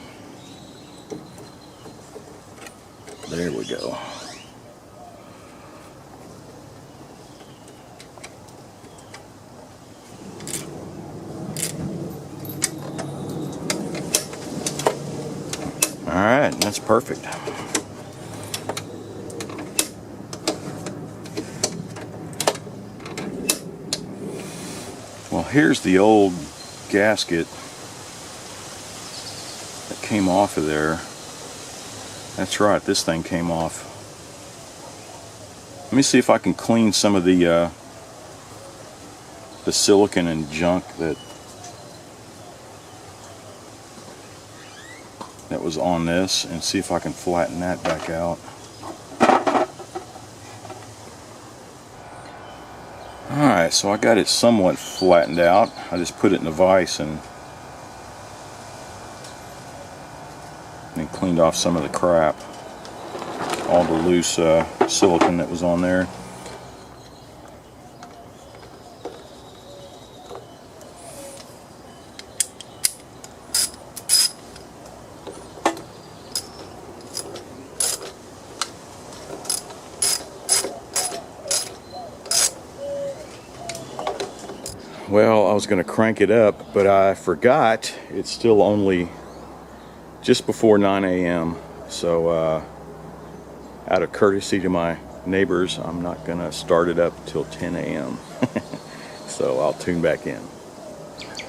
There we go. Alright, that's perfect. Well, here's the old gasket that came off of there. That's right, this thing came off. Let me see if I can clean some of the silicone and junk that was on this, and see if I can flatten that back out. Alright, so I got it somewhat flattened out. I just put it in a vise and cleaned off some of the crap, all the loose silicone that was on there. Well, I was going to crank it up, but I forgot it's still only just before 9 a.m. So out of courtesy to my neighbors, I'm not going to start it up till 10 a.m. So I'll tune back in.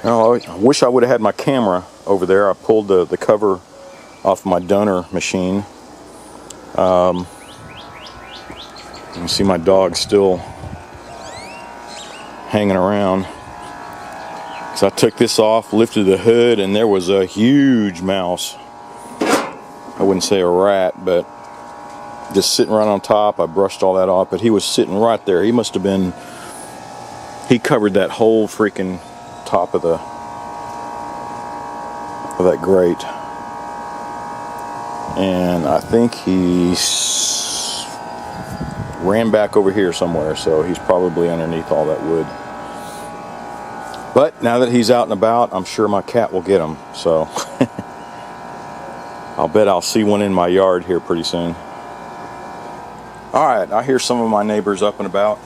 Oh, I wish I would have had my camera over there. I pulled the cover off my donor machine. You can see my dog still hanging around. So I took this off, lifted the hood, and there was a huge mouse. I wouldn't say a rat, but just sitting right on top. I brushed all that off, but he was sitting right there. He must have been, he covered that whole freaking top of that grate. And I think he ran back over here somewhere, so he's probably underneath all that wood. But now that he's out and about, I'm sure my cat will get him. So I'll bet I'll see one in my yard here pretty soon. Alright, I hear some of my neighbors up and about.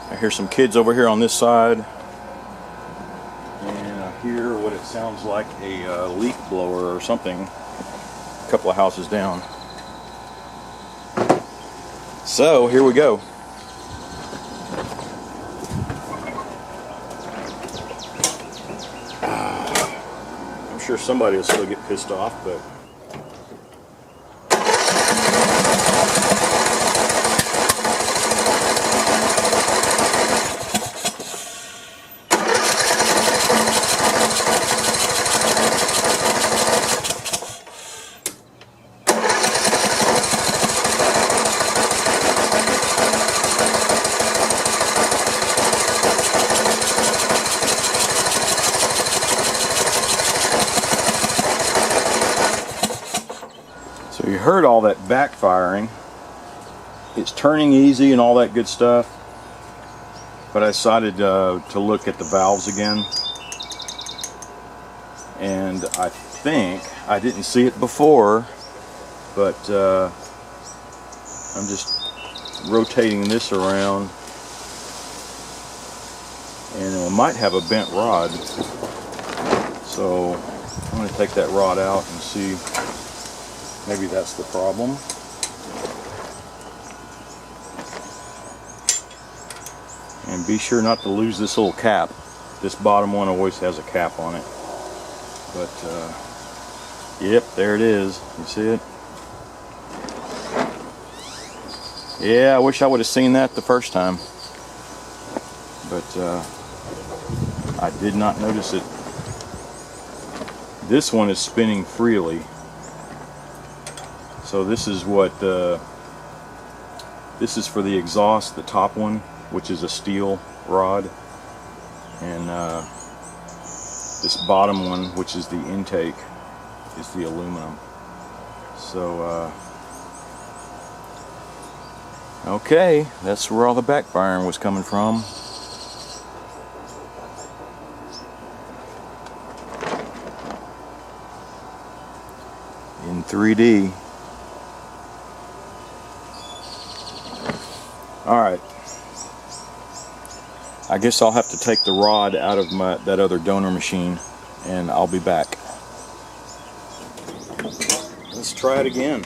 I hear some kids over here on this side. And I hear what it sounds like a leaf blower or something a couple of houses down. So here we go. I'm sure somebody will still get pissed off, but you heard all that backfiring. It's turning easy and all that good stuff, but I decided to look at the valves again, and I think I didn't see it before, but I'm just rotating this around, and it might have a bent rod, so I'm going to take that rod out and see. Maybe that's the problem. And be sure not to lose this little cap. This bottom one always has a cap on it. But, yep, there it is. You see it? Yeah, I wish I would have seen that the first time. But, I did not notice it. This one is spinning freely. So this is what this is for the exhaust, the top one, which is a steel rod, and this bottom one, which is the intake, is the aluminum. So okay, that's where all the backfiring was coming from. In 3D. Alright, I guess I'll have to take the rod out of that other donor machine, and I'll be back. Let's try it again.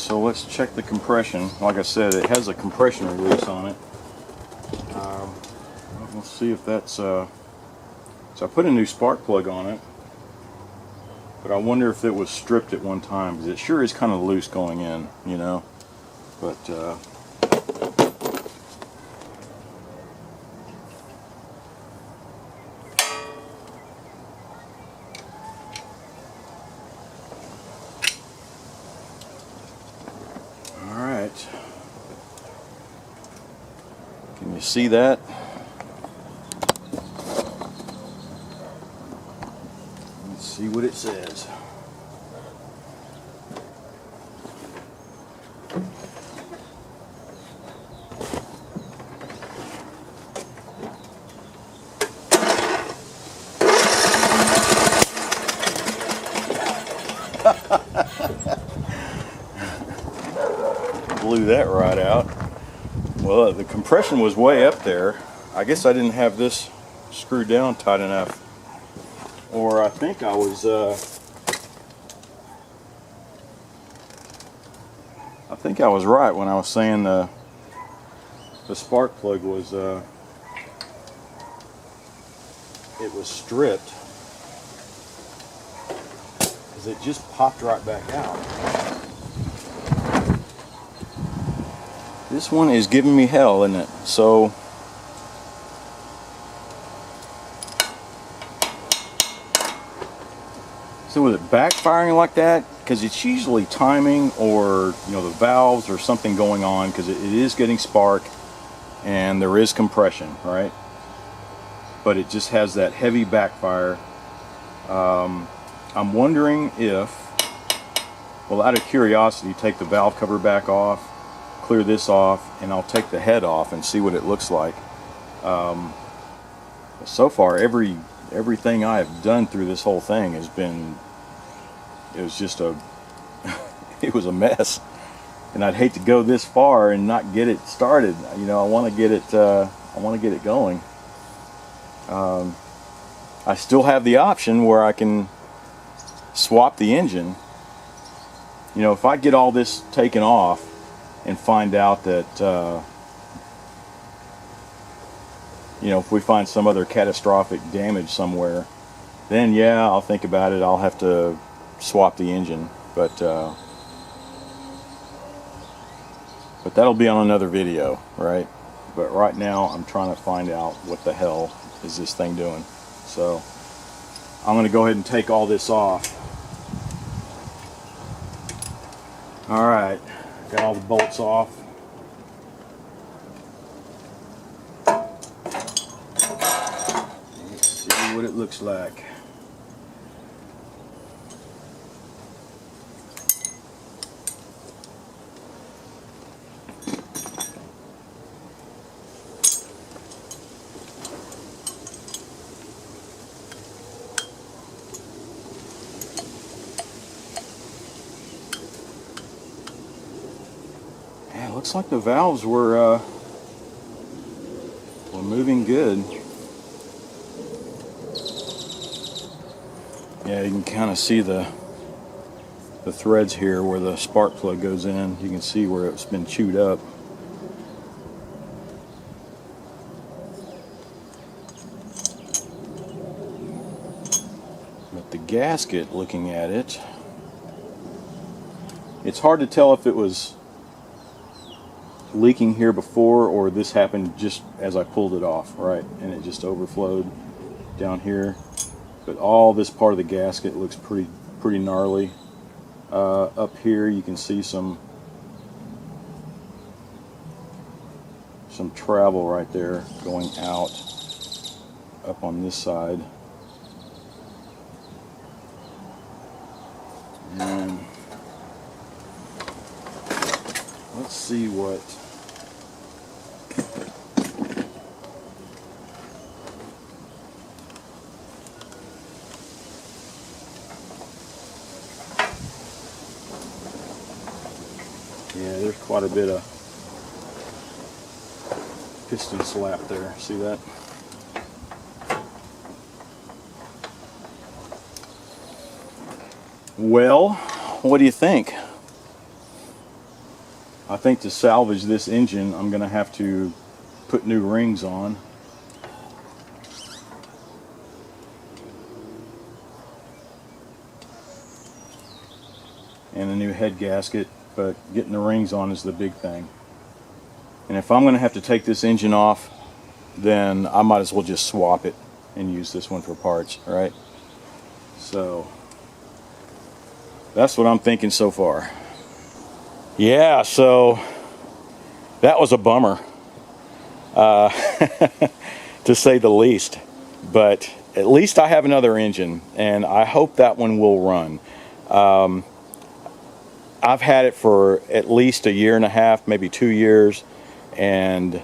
so let's check the compression. Like I said, it has a compression release on it. We'll see if that's... so I put a new spark plug on it, but I wonder if it was stripped at one time, because it sure is kind of loose going in, you know. But alright. Can you see that? Let's see what it says. Blew that right out. Well, the compression was way up there. I guess I didn't have this screwed down tight enough, or I think I was right when I was saying the spark plug was it was stripped, because it just popped right back out. This one is giving me hell, isn't it? So with it backfiring like that, because it's usually timing, or you know, the valves or something going on, because it is getting spark and there is compression, right? But it just has that heavy backfire. I'm wondering if, well, out of curiosity, take the valve cover back off, clear this off, and I'll take the head off and see what it looks like. So far, everything I have done through this whole thing has been, it was just a it was a mess, and I'd hate to go this far and not get it started. You know, I want to get it going. I still have the option where I can swap the engine. You know, if I get all this taken off and find out that you know, if we find some other catastrophic damage somewhere, then yeah, I'll think about it. I'll have to swap the engine, but that'll be on another video, right? But right now I'm trying to find out what the hell is this thing doing. So I'm going to go ahead and take all this off. Alright, got all the bolts off. Let's see what it looks like. Yeah, looks like the valves were moving good. Yeah, you can kind of see the threads here where the spark plug goes in. You can see where it's been chewed up. But the gasket, looking at it, it's hard to tell if it was leaking here before or this happened just as I pulled it off, right? And it just overflowed down here. But all this part of the gasket looks pretty gnarly. Up here you can see some travel right there going out up on this side. And let's see what there's quite a bit of piston slap there. See that? Well, what do you think? I think to salvage this engine, I'm going to have to put new rings on. And a new head gasket, but getting the rings on is the big thing. And if I'm going to have to take this engine off, then I might as well just swap it and use this one for parts, right? So that's what I'm thinking so far. Yeah, so that was a bummer, to say the least. But at least I have another engine, and I hope that one will run. I've had it for at least a year and a half, maybe 2 years, and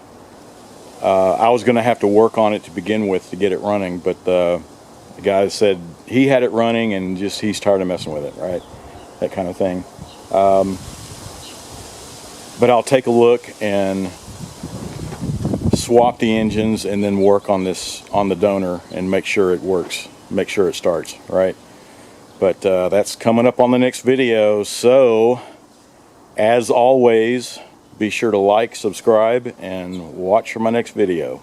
I was going to have to work on it to begin with to get it running, but the guy said he had it running and just he's tired of messing with it, right? That kind of thing. But I'll take a look and swap the engines and then work on this, on the donor, and make sure it works, make sure it starts, right? But that's coming up on the next video. So as always, be sure to like, subscribe, and watch for my next video.